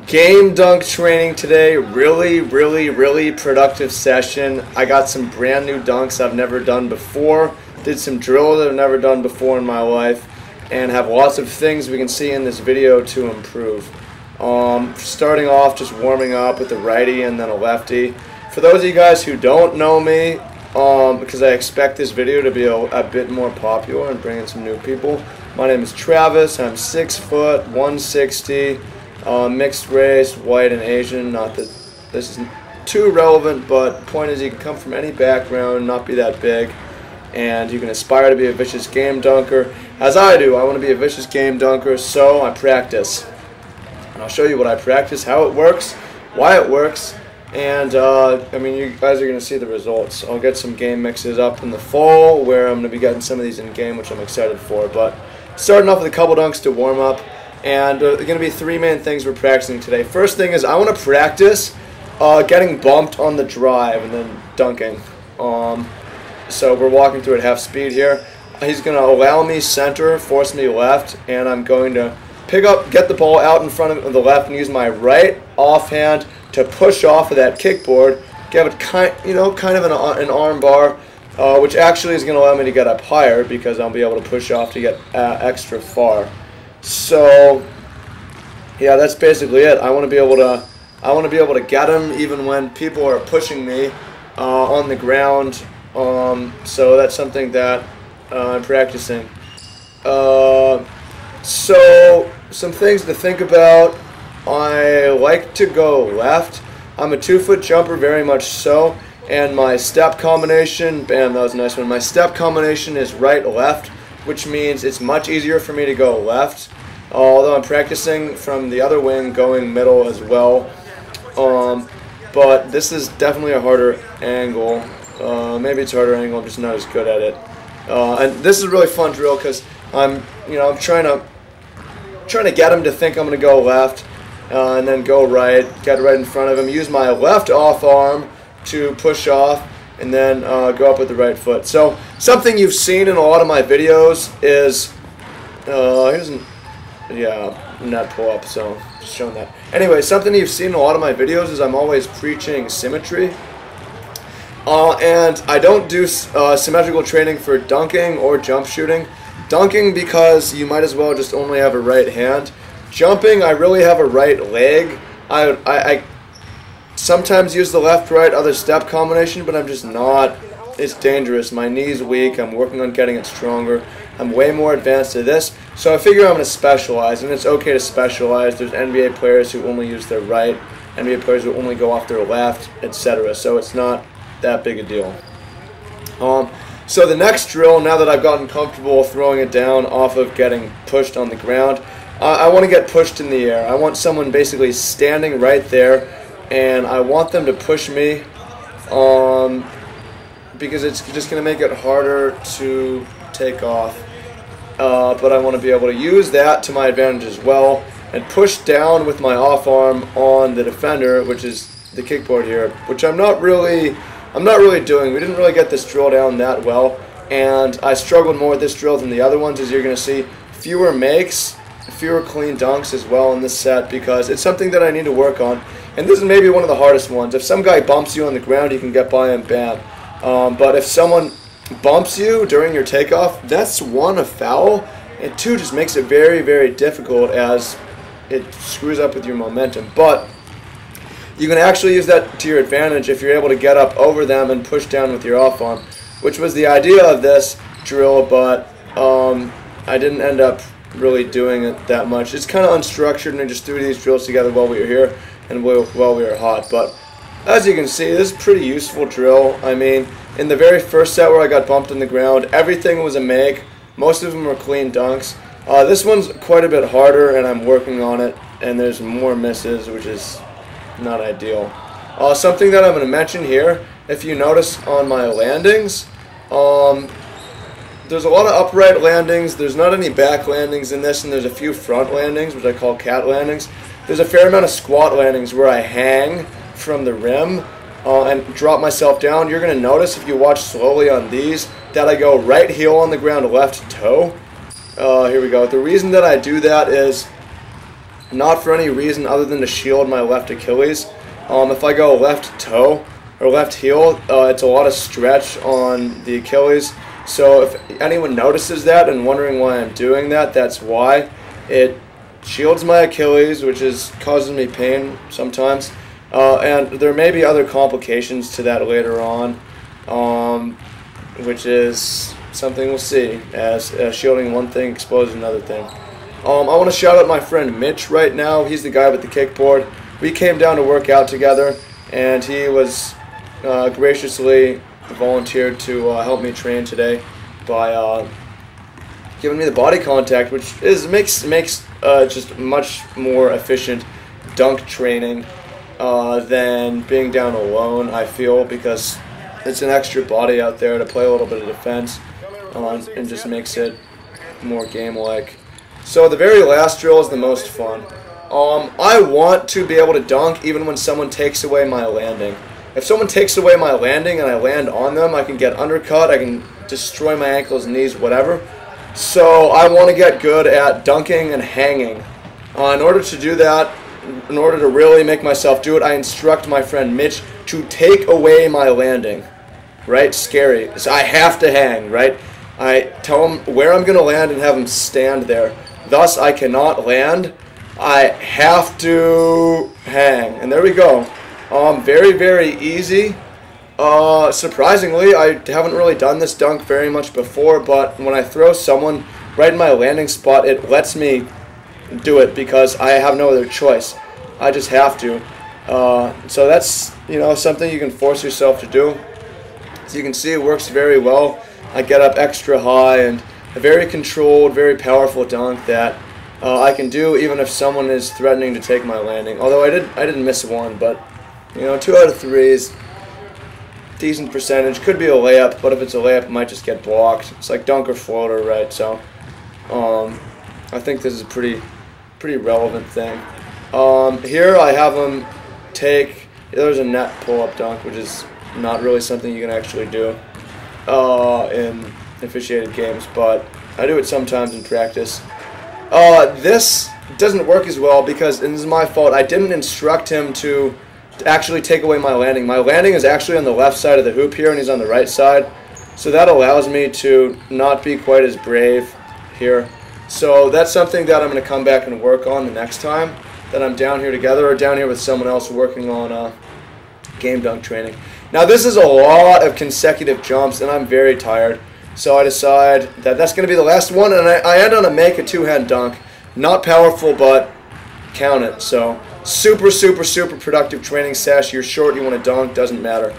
Game dunk training today. Really productive session. I got some brand new dunks I've never done before. Did some drills that I've never done before in my life. And have lots of things we can see in this video to improve. Starting off, just warming up with a righty and then a lefty. For those of you guys who don't know me, because I expect this video to be a bit more popular and bring in some new people. My name is Travis. I'm 6 foot, 160. Mixed race, white and Asian. Not that this is too relevant, but the point is you can come from any background, not be that big, and you can aspire to be a vicious game dunker. As I do, I want to be a vicious game dunker, so I practice. And I'll show you what I practice, how it works, why it works, and I mean, you guys are going to see the results. I'll get some game mixes up in the fall where I'm going to be getting some of these in game, which I'm excited for. But starting off with a couple dunks to warm up. And there are going to be three main things we're practicing today. First thing is I want to practice getting bumped on the drive and then dunking. So we're walking through at half speed here. He's going to allow me center, force me left, and I'm going to get the ball out in front of the left and use my right offhand to push off of that kickboard, give it kind of an arm bar, which actually is going to allow me to get up higher because I'll be able to push off to get extra far. So, yeah, that's basically it. I want to be able to get him even when people are pushing me on the ground. So that's something that I'm practicing. So some things to think about. I like to go left. I'm a 2-foot jumper, very much so. And my step combination, bam, that was a nice one. My step combination is right-left, which means it's much easier for me to go left, although I'm practicing from the other wing going middle as well. But this is definitely a harder angle. Maybe it's a harder angle, I'm just not as good at it. And this is a really fun drill because I'm trying to get him to think I'm going to go left, and then go right, get right in front of him, use my left off arm to push off, and then go up with the right foot. So something you've seen in a lot of my videos is, net pull up, so just showing that. Anyway, something you've seen in a lot of my videos is I'm always preaching symmetry. And I don't do symmetrical training for dunking or jump shooting. Dunking because you might as well just only have a right hand. Jumping, I really have a right leg. I sometimes use the left-right other step combination, but I'm just not. It's dangerous. My knee's weak. I'm working on getting it stronger. I'm way more advanced to this, so I figure I'm going to specialize, and it's okay to specialize. There's NBA players who only use their right, NBA players who only go off their left, etc. So it's not that big a deal. So the next drill, now that I've gotten comfortable throwing it down off of getting pushed on the ground, I want to get pushed in the air. I want someone basically standing right there, and I want them to push me because it's just going to make it harder to take off. But I want to be able to use that to my advantage as well and push down with my off arm on the defender, which is the kickboard here, which I'm not really doing. We didn't really get this drill down that well, and I struggled more with this drill than the other ones, as you're going to see. Fewer makes, fewer clean dunks as well in this set because it's something that I need to work on. And this is maybe one of the hardest ones. If some guy bumps you on the ground, you can get by him, bam. But if someone bumps you during your takeoff, that's one, a foul, and two, just makes it very difficult as it screws up with your momentum. But you can actually use that to your advantage if you're able to get up over them and push down with your off arm, which was the idea of this drill, but I didn't end up really doing it that much. It's kind of unstructured, and I just threw these drills together while we were here and while we were hot. But as you can see, this is a pretty useful drill. I mean, in the very first set where I got bumped on the ground, everything was a make. Most of them were clean dunks. This one's quite a bit harder, and I'm working on it, and there's more misses, which is not ideal. Something that I'm going to mention here, if you notice on my landings, there's a lot of upright landings. There's not any back landings in this, and there's a few front landings, which I call cat landings. There's a fair amount of squat landings where I hang from the rim and drop myself down. You're going to notice if you watch slowly on these that I go right heel on the ground, left toe. Here we go. The reason that I do that is not for any reason other than to shield my left Achilles. If I go left toe or left heel, it's a lot of stretch on the Achilles. So if anyone notices that and wondering why I'm doing that, that's why. It shields my Achilles, which is causing me pain sometimes. And there may be other complications to that later on, which is something we'll see, as shielding one thing exposes another thing. I want to shout out my friend Mitch right now. He's the guy with the kickboard. We came down to work out together, and he was graciously volunteered to help me train today by giving me the body contact, which makes just much more efficient dunk training than being down alone, I feel, because it's an extra body out there to play a little bit of defense, and just makes it more game-like. So the very last drill is the most fun. I want to be able to dunk even when someone takes away my landing. If someone takes away my landing and I land on them, I can get undercut, I can destroy my ankles, knees, whatever. So I want to get good at dunking and hanging. In order to do that, in order to really make myself do it, I instruct my friend Mitch to take away my landing. Right? Scary. So I have to hang, right? I tell him where I'm going to land and have him stand there. Thus, I cannot land. I have to hang. And there we go. Very, very easy. Surprisingly, I haven't really done this dunk very much before, but when I throw someone right in my landing spot, it lets me do it because I have no other choice. I just have to. So that's, something you can force yourself to do. As you can see, it works very well. I get up extra high, and a very controlled, very powerful dunk that I can do even if someone is threatening to take my landing. Although I didn't miss one, but 2 out of 3 is decent percentage. Could be a layup, but if it's a layup, it might just get blocked. It's like dunk or floater, right? So I think this is a pretty relevant thing. Here I have him take. There's a net pull-up dunk, which is not really something you can actually do in officiated games, but I do it sometimes in practice. This doesn't work as well because, and this is my fault, I didn't instruct him to actually take away my landing. My landing is actually on the left side of the hoop here, and he's on the right side, so that allows me to not be quite as brave here. So that's something that I'm going to come back and work on the next time that I'm down here together or down here with someone else working on game dunk training. Now this is a lot of consecutive jumps, and I'm very tired. So I decide that that's going to be the last one, and I end on a make a two-hand dunk. Not powerful, but count it. So super, super, super productive training sesh. You're short, you want to dunk, doesn't matter.